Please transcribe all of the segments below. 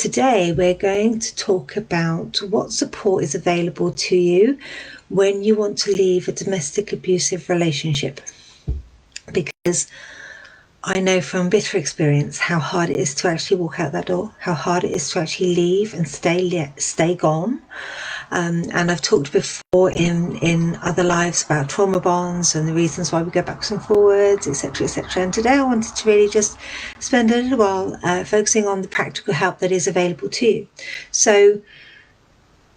today we're going to talk about what support is available to you when you want to leave a domestic abusive relationship. Because I know from bitter experience how hard it is to actually walk out that door, how hard it is to actually leave and stay gone. And I've talked before in other lives about trauma bonds and the reasons why we go backwards and forwards, etc., etc. And today I wanted to really just spend a little while focusing on the practical help that is available to you. So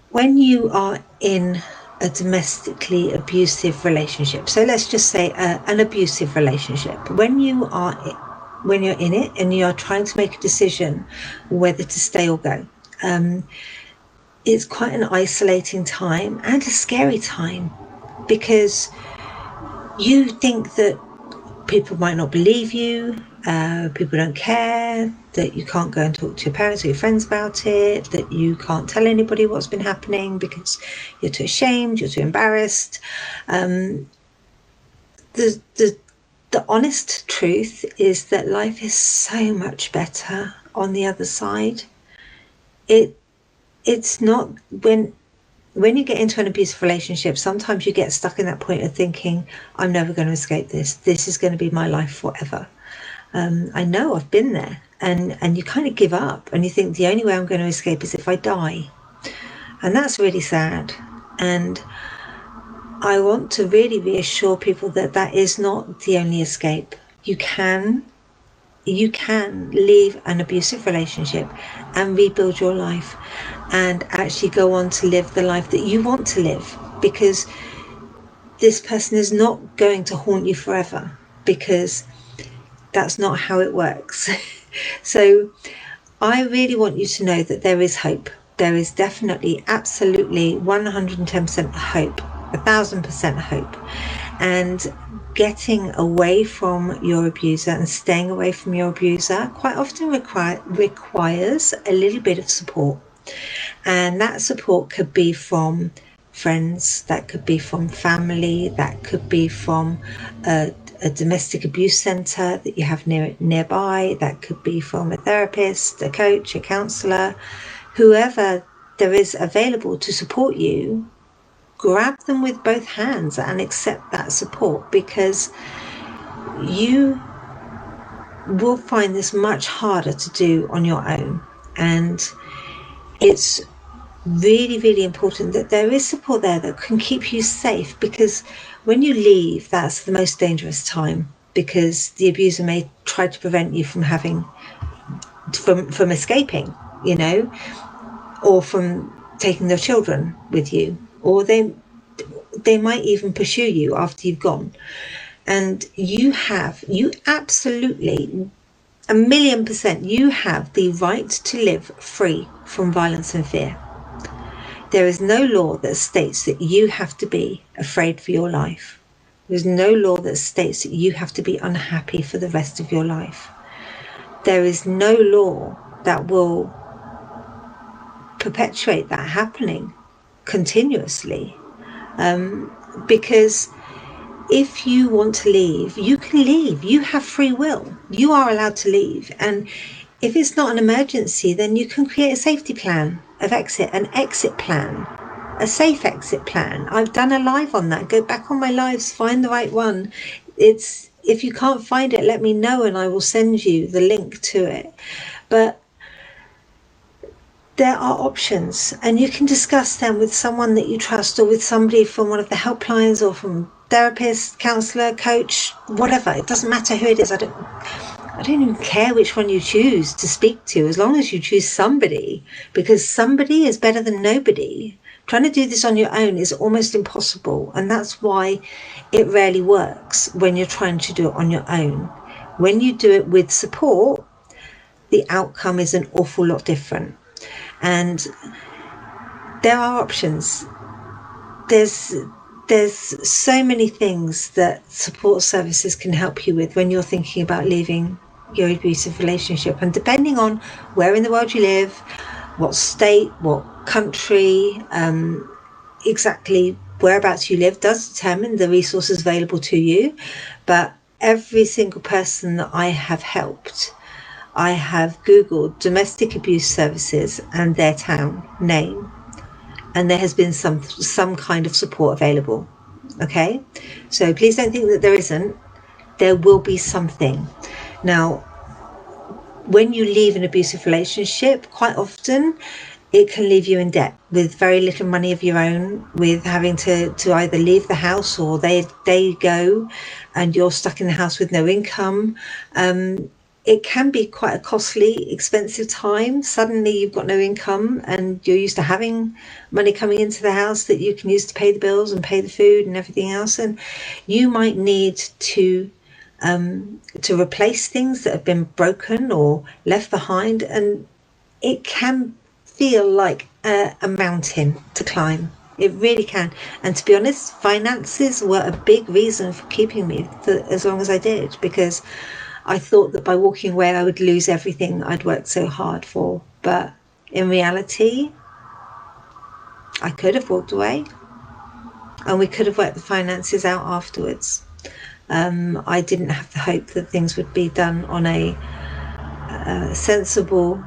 when you are in a domestically abusive relationship, so let's just say an abusive relationship, when you're in it and you are trying to make a decision whether to stay or go, it's quite an isolating time and a scary time, because you think that people might not believe you, people don't care, that you can't go and talk to your parents or your friends about it, that you can't tell anybody what's been happening because you're too ashamed, you're too embarrassed. The honest truth is that life is so much better on the other side. It's not when you get into an abusive relationship, sometimes you get stuck in that point of thinking, I'm never going to escape this. This is going to be my life forever. I know, I've been there. And you kind of give up and you think the only way I'm going to escape is if I die. And that's really sad. And I want to really reassure people that that is not the only escape. You can leave an abusive relationship and rebuild your life and actually go on to live the life that you want to live, because this person is not going to haunt you forever, because that's not how it works. So I really want you to know that there is hope. There is definitely, absolutely 110% hope, 1,000% hope. And getting away from your abuser and staying away from your abuser quite often requires a little bit of support. And that support could be from friends, that could be from family, that could be from a domestic abuse centre that you have nearby, that could be from a therapist, a coach, a counsellor, whoever there is available to support you. Grab them with both hands and accept that support, because you will find this much harder to do on your own. And it's really, really important that there is support there that can keep you safe, because when you leave, that's the most dangerous time, because the abuser may try to prevent you from escaping, or from taking their children with you, or they might even pursue you after you've gone. And you absolutely 1,000,000%, you have the right to live free from violence and fear. There is no law that states that you have to be afraid for your life. There's no law that states that you have to be unhappy for the rest of your life. There is no law that will perpetuate that happening continuously. Because if you want to leave, you can leave. You have free will. You are allowed to leave. And if it's not an emergency, then you can create a safety plan of exit, an exit plan, a safe exit plan. I've done a live on that. Go back on my lives, find the right one. If you can't find it, let me know and I will send you the link to it. But there are options, and you can discuss them with someone that you trust, or with somebody from one of the helplines, or from therapist, counsellor, coach, whatever. It doesn't matter who it is. I don't even care which one you choose to speak to, as long as you choose somebody, because somebody is better than nobody. Trying to do this on your own is almost impossible, and that's why it rarely works when you're trying to do it on your own. When you do it with support, the outcome is an awful lot different. And there are options. There's so many things that support services can help you with when you're thinking about leaving your abusive relationship. And depending on where in the world you live, what state, what country, exactly whereabouts you live does determine the resources available to you. But every single person that I have helped, I have Googled domestic abuse services and their town name, and there has been some kind of support available. Okay, so please don't think that there isn't. There will be something. Now, when you leave an abusive relationship, quite often it can leave you in debt with very little money of your own, with having to either leave the house or they go and you're stuck in the house with no income. It can be quite a costly, expensive time. Suddenly you've got no income and you're used to having money coming into the house that you can use to pay the bills and pay the food and everything else. And you might need to replace things that have been broken or left behind. And it can feel like a mountain to climb. It really can. And to be honest, finances were a big reason for keeping me for as long as I did, because I thought that by walking away I would lose everything I'd worked so hard for. But in reality, I could have walked away and we could have worked the finances out afterwards. I didn't have the hope that things would be done on a sensible,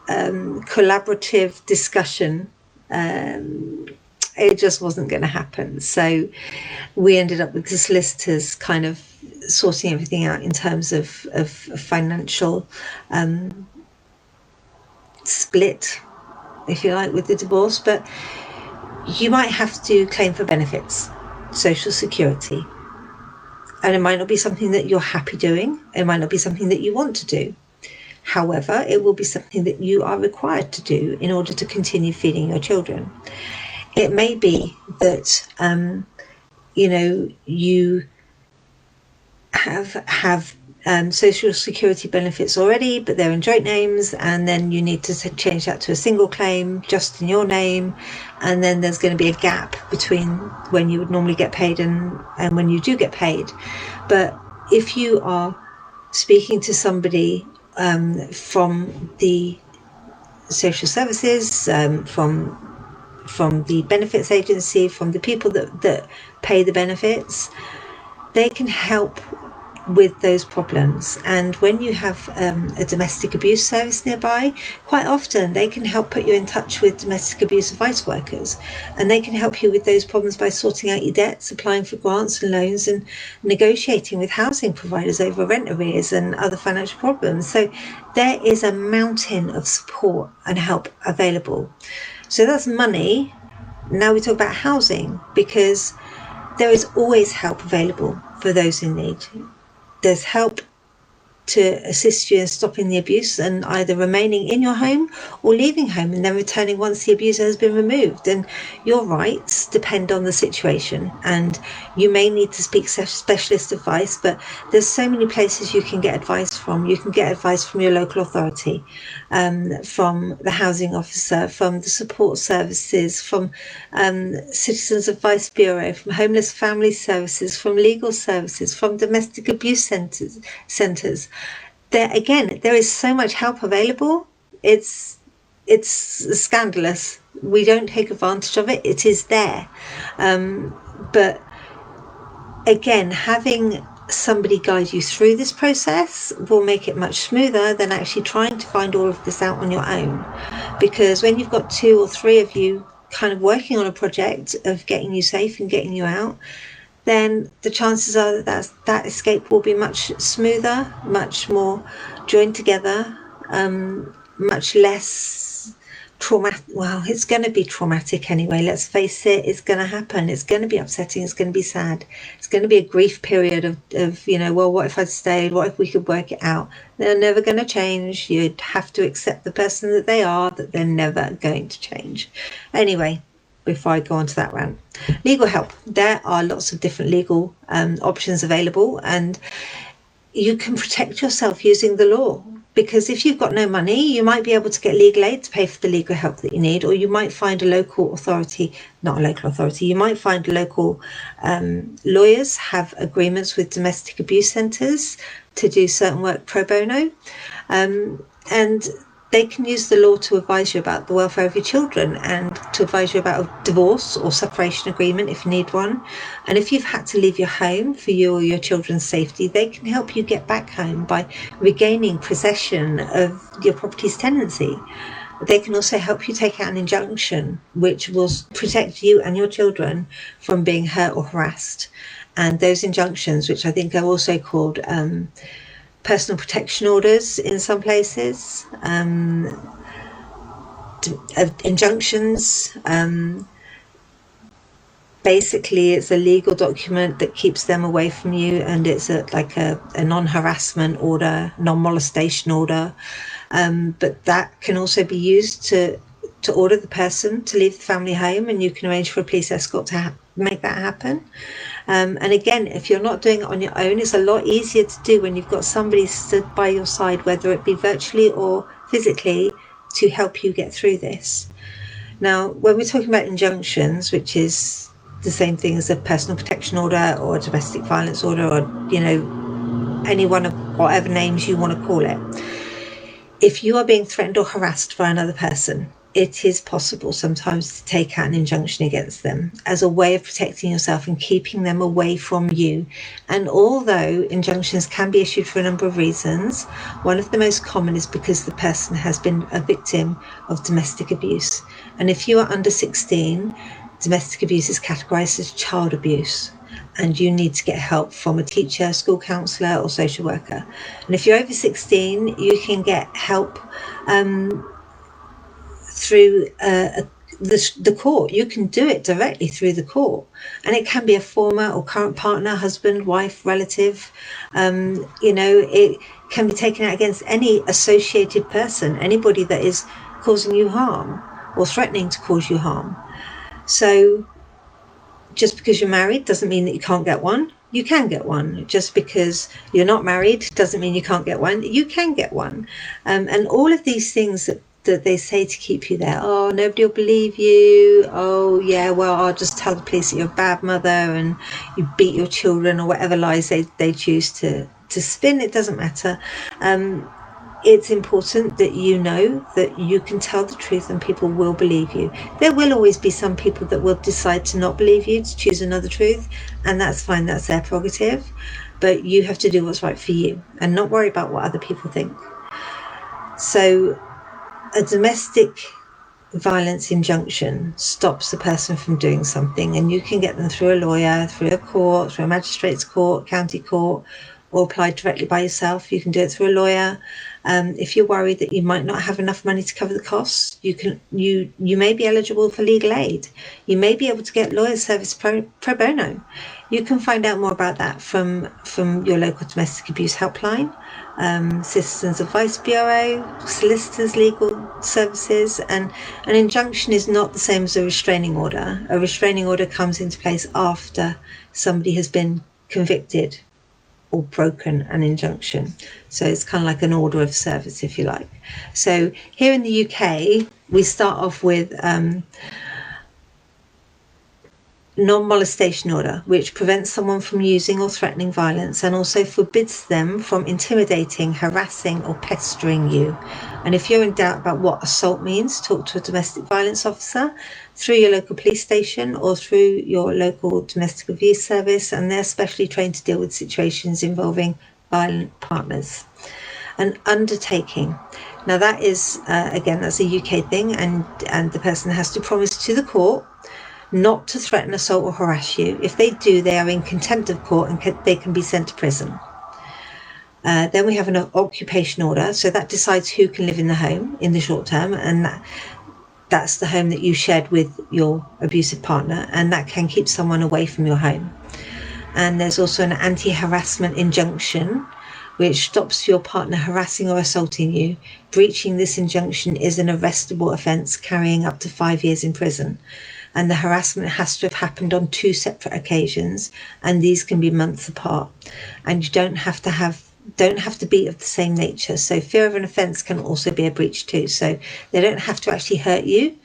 collaborative discussion. It just wasn't going to happen. So we ended up with the solicitors kind of sorting everything out in terms of financial split, if you like, with the divorce. But you might have to claim for benefits, social security, and it might not be something that you're happy doing. It might not be something that you want to do. However, it will be something that you are required to do in order to continue feeding your children. It may be that you have social security benefits already, but they're in joint names, and then you need to change that to a single claim just in your name, and then there's going to be a gap between when you would normally get paid and when you do get paid. But if you are speaking to somebody from the social services, from the benefits agency, from the people that pay the benefits, they can help with those problems. And when you have a domestic abuse service nearby, quite often they can help put you in touch with domestic abuse advice workers, and they can help you with those problems by sorting out your debts, applying for grants and loans, and negotiating with housing providers over rent arrears and other financial problems. So there is a mountain of support and help available. So that's money. Now we talk about housing, because there is always help available for those in need. There's help to assist you in stopping the abuse and either remaining in your home or leaving home and then returning once the abuser has been removed. And your rights depend on the situation, and you may need to seek specialist advice, but there's so many places you can get advice from. You can get advice from your local authority, from the housing officer, from the support services, from Citizens Advice Bureau, from Homeless Family Services, from legal services, from domestic abuse centres. There is so much help available. It's scandalous. We don't take advantage of it. It is there. But again, having somebody guide you through this process will make it much smoother than actually trying to find all of this out on your own. Because when you've got 2 or 3 of you kind of working on a project of getting you safe and getting you out, then the chances are that escape will be much smoother, much more joined together, much less traumatic. Well, it's going to be traumatic anyway. Let's face it, it's going to happen. It's going to be upsetting. It's going to be sad. It's going to be a grief period of well, what if I'd stayed? What if we could work it out? They're never going to change. You'd have to accept the person that they are, that they're never going to change. Anyway, before I go on to that rant, legal help. There are lots of different legal options available, and you can protect yourself using the law. Because if you've got no money, you might be able to get legal aid to pay for the legal help that you need, or you might find a local authority, you might find local lawyers have agreements with domestic abuse centres to do certain work pro bono. And they can use the law to advise you about the welfare of your children and to advise you about a divorce or separation agreement if you need one. And if you've had to leave your home for you or your children's safety, they can help you get back home by regaining possession of your property's tenancy. They can also help you take out an injunction which will protect you and your children from being hurt or harassed. And those injunctions, which I think are also called personal protection orders in some places, injunctions, basically it's a legal document that keeps them away from you, and it's like a non-harassment order, non-molestation order, but that can also be used to order the person to leave the family home, and you can arrange for a police escort to make that happen. And again, if you're not doing it on your own, it's a lot easier to do when you've got somebody stood by your side, whether it be virtually or physically, to help you get through this. Now, when we're talking about injunctions, which is the same thing as a personal protection order or a domestic violence order, or, any one of whatever names you want to call it, if you are being threatened or harassed by another person, it is possible sometimes to take out an injunction against them as a way of protecting yourself and keeping them away from you. And although injunctions can be issued for a number of reasons, one of the most common is because the person has been a victim of domestic abuse. And if you are under 16, domestic abuse is categorised as child abuse, and you need to get help from a teacher, school counsellor or social worker. And if you're over 16, you can get help through the court. You can do it directly through the court, and it can be a former or current partner, husband, wife, relative. It can be taken out against any associated person, anybody that is causing you harm or threatening to cause you harm. So just because you're married doesn't mean that you can't get one. You can get one. Just because you're not married doesn't mean you can't get one. You can get one. And all of these things that they say to keep you there. Oh, nobody will believe you. Oh, yeah, well, I'll just tell the police that you're a bad mother and you beat your children, or whatever lies they choose to spin. It doesn't matter. It's important that you know that you can tell the truth and people will believe you. There will always be some people that will decide to not believe you, to choose another truth, and that's fine. That's their prerogative. But you have to do what's right for you and not worry about what other people think. So a domestic violence injunction stops the person from doing something, and you can get them through a lawyer, through a court, through a magistrate's court, county court, or apply directly by yourself. You can do it through a lawyer. If you're worried that you might not have enough money to cover the costs, you may be eligible for legal aid. You may be able to get lawyer service pro bono. You can find out more about that from your local domestic abuse helpline, Citizens Advice Bureau, solicitors, legal services. And an injunction is not the same as a restraining order. A restraining order comes into place after somebody has been convicted or broken an injunction. So it's kind of like an order of service, if you like. So here in the UK, we start off with non-molestation order, which prevents someone from using or threatening violence and also forbids them from intimidating, harassing or pestering you. And if you're in doubt about what assault means, talk to a domestic violence officer through your local police station or through your local domestic abuse service, and they're specially trained to deal with situations involving violent partners. An undertaking. Now that is, again, that's a UK thing, and the person has to promise to the court not to threaten, assault or harass you. If they do, they are in contempt of court and they can be sent to prison. Then we have an occupation order. So that decides who can live in the home in the short term, and that's the home that you shared with your abusive partner, and that can keep someone away from your home. And there's also an anti-harassment injunction, which stops your partner harassing or assaulting you. Breaching this injunction is an arrestable offence, carrying up to 5 years in prison. And the harassment has to have happened on 2 separate occasions, and these can be months apart. And you don't have to be of the same nature. So fear of an offence can also be a breach too. So they don't have to actually hurt you,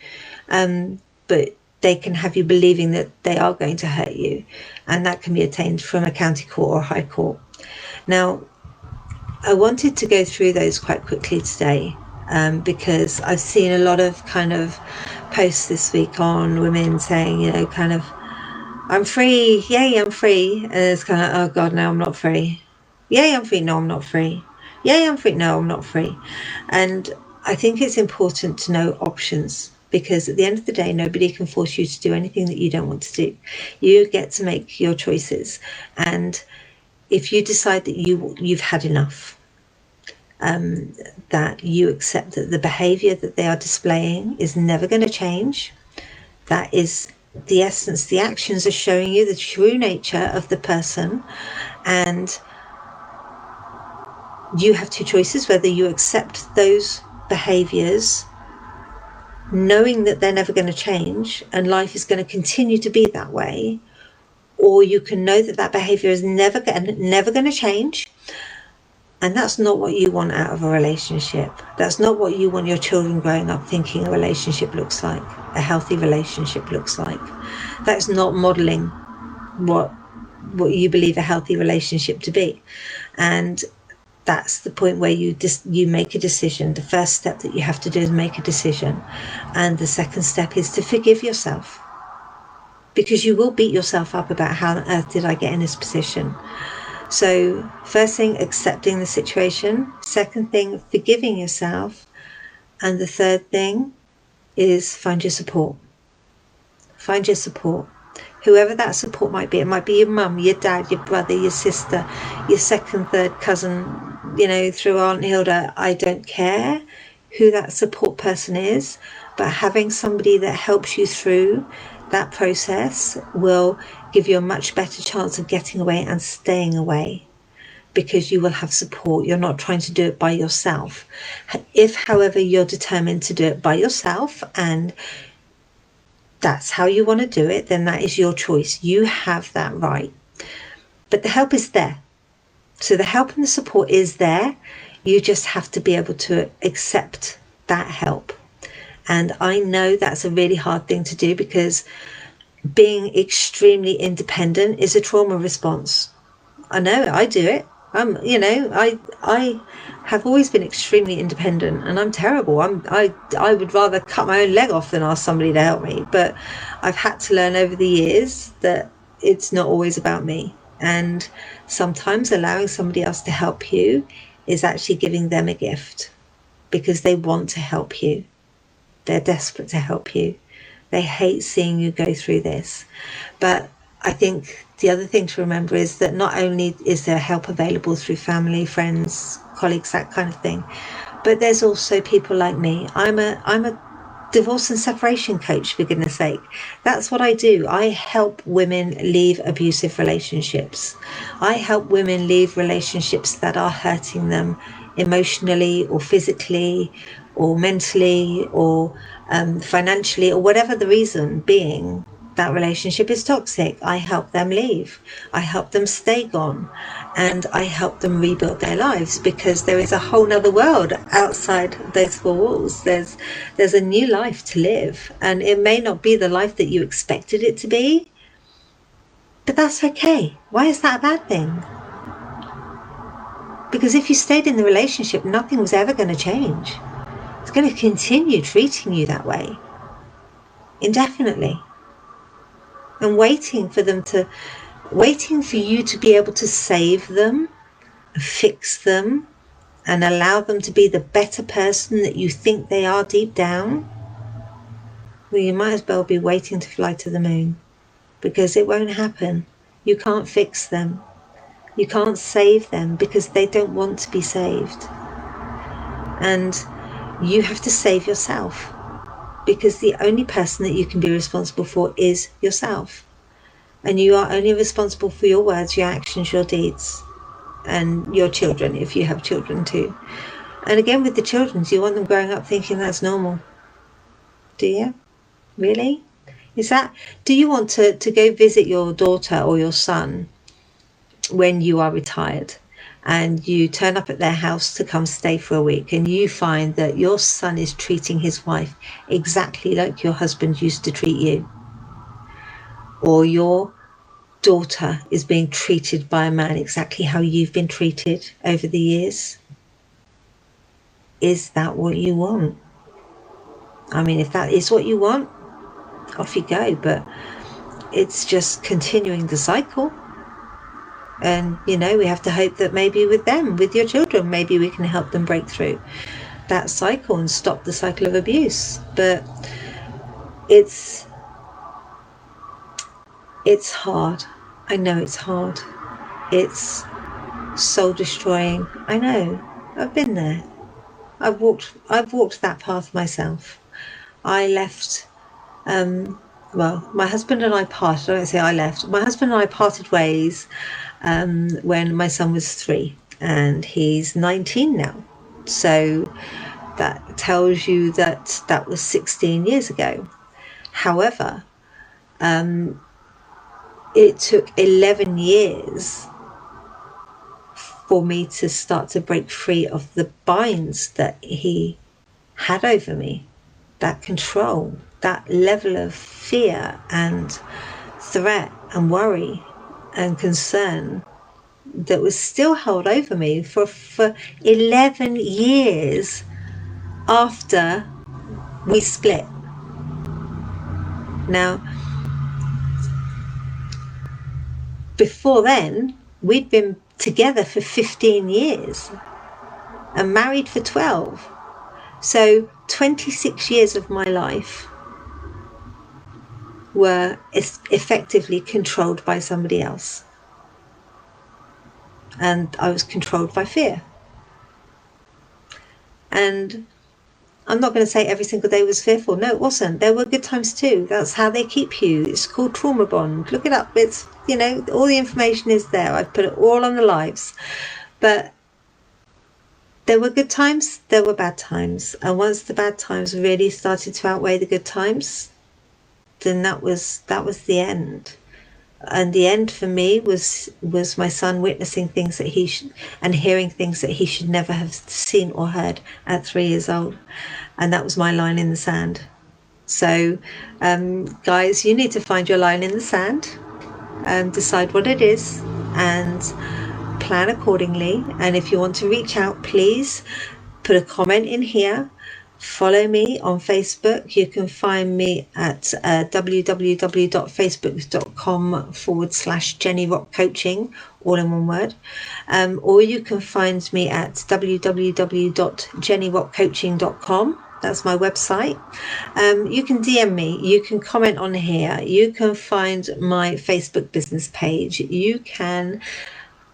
but they can have you believing that they are going to hurt you, and that can be attained from a county court or a high court. Now, I wanted to go through those quite quickly today, because I've seen a lot of kind of posts this week on women saying, you know, kind of, I'm free, yay, I'm free. And it's kind of, oh God, no, I'm not free. Yay, I'm free, no, I'm not free. Yay, I'm free, no, I'm not free. And I think it's important to know options, because at the end of the day, nobody can force you to do anything that you don't want to do. You get to make your choices. And if you decide that you've had enough, that you accept that the behavior that they are displaying is never going to change, that is the essence, the actions are showing you the true nature of the person, and you have two choices: whether you accept those behaviors knowing that they're never going to change and life is going to continue to be that way, or you can know that that behavior is never going to change. And that's not what you want out of a relationship. That's not what you want your children growing up thinking a relationship looks like, a healthy relationship looks like. That's not modeling what you believe a healthy relationship to be. And that's the point where you make a decision. The first step that you have to do is make a decision. And the second step is to forgive yourself, because you will beat yourself up about how on earth did I get in this position. So first thing, accepting the situation. Second thing, forgiving yourself. And the third thing is find your support. Find your support. Whoever that support might be. It might be your mum, your dad, your brother, your sister, your second, third cousin, you know, through Aunt Hilda. I don't care who that support person is, but having somebody that helps you through that process will give you a much better chance of getting away and staying away, because you will have support. You're not trying to do it by yourself. If, however, you're determined to do it by yourself and that's how you want to do it, then that is your choice. You have that right. But the help is there. So the help and the support is there. You just have to be able to accept that help. And I know that's a really hard thing to do, because being extremely independent is a trauma response. I know, I do it. I have always been extremely independent, and I'm terrible. I would rather cut my own leg off than ask somebody to help me. But I've had to learn over the years that it's not always about me. And sometimes allowing somebody else to help you is actually giving them a gift, because they want to help you. They're desperate to help you. They hate seeing you go through this. But I think the other thing to remember is that not only is there help available through family, friends, colleagues, that kind of thing, but there's also people like me. I'm a divorce and separation coach, for goodness sake. That's what I do. I help women leave abusive relationships. I help women leave relationships that are hurting them emotionally or physically or mentally or financially, or whatever the reason being. That relationship is toxic. I help them leave. I help them stay gone. And I help them rebuild their lives, because there is a whole nother world outside those four walls. There's a new life to live. And it may not be the life that you expected it to be, but that's okay. Why is that a bad thing? Because if you stayed in the relationship, nothing was ever going to change. It's going to continue treating you that way indefinitely. And waiting for you to be able to save them, fix them, and allow them to be the better person that you think they are deep down, well, you might as well be waiting to fly to the moon, because it won't happen. You can't fix them. You can't save them, because they don't want to be saved. And you have to save yourself, because the only person that you can be responsible for is yourself. And you are only responsible for your words, your actions, your deeds, and your children, if you have children too. And again, with the children, do you want them growing up thinking that's normal? Do you? Really? Do you want to go visit your daughter or your son when you are retired, and you turn up at their house to come stay for a week, and you find that your son is treating his wife exactly like your husband used to treat you, or your daughter is being treated by a man exactly how you've been treated over the years? is that what you want? I mean, if that is what you want, off you go. But it's just continuing the cycle. And, you know, we have to hope that maybe with them, with your children, maybe we can help them break through that cycle and stop the cycle of abuse. But it's hard. I know it's hard. It's soul destroying. I know. I've been there. I've walked that path myself. I left, well, my husband and I parted. I don't say I left. My husband and I parted ways when my son was 3, and he's 19 now. So that tells you that that was 16 years ago. However, it took 11 years for me to start to break free of the binds that he had over me, that control, that level of fear and threat and worry and concern that was still held over me for 11 years after we split. Now, before then, we'd been together for 15 years and married for 12. So 26 years of my life were effectively controlled by somebody else. And I was controlled by fear. And I'm not going to say every single day was fearful. No, it wasn't. There were good times too. That's how they keep you. It's called trauma bond. Look it up. It's, you know, all the information is there. I've put it all on the lives. But there were good times, there were bad times. And once the bad times really started to outweigh the good times, then that was the end. And the end for me was my son witnessing things that and hearing things that he should never have seen or heard at 3 years old. And that was my line in the sand. So, guys, you need to find your line in the sand and decide what it is and plan accordingly. And if you want to reach out, please put a comment in here. Follow me on Facebook. You can find me at www.facebook.com/Jenny Rock Coaching, all in one word. Or you can find me at www.jennyrockcoaching.com. That's my website. You can DM me. You can comment on here. You can find my Facebook business page. You can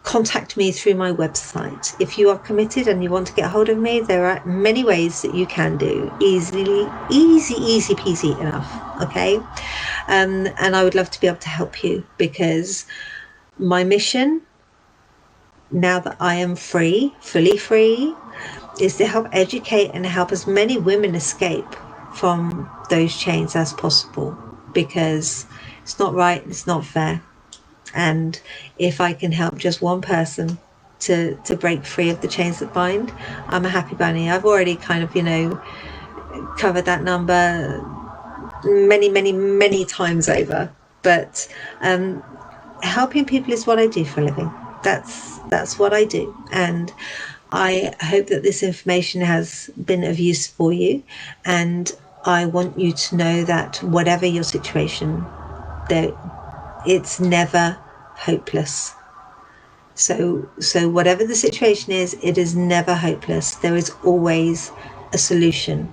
contact me through my website. If you are committed and you want to get hold of me, there are many ways that you can do. Easy peasy enough. Okay. And I would love to be able to help you, because my mission, now that I am free, fully free, is to help educate and help as many women escape from those chains as possible, because it's not right, it's not fair. And if I can help just one person to break free of the chains that bind, I'm a happy bunny. I've already kind of, you know, covered that number many times over. But helping people is what I do for a living. That's what I do. And I hope that this information has been of use for you. And I want you to know that whatever your situation, it's never hopeless. So whatever the situation is, it is never hopeless. There is always a solution.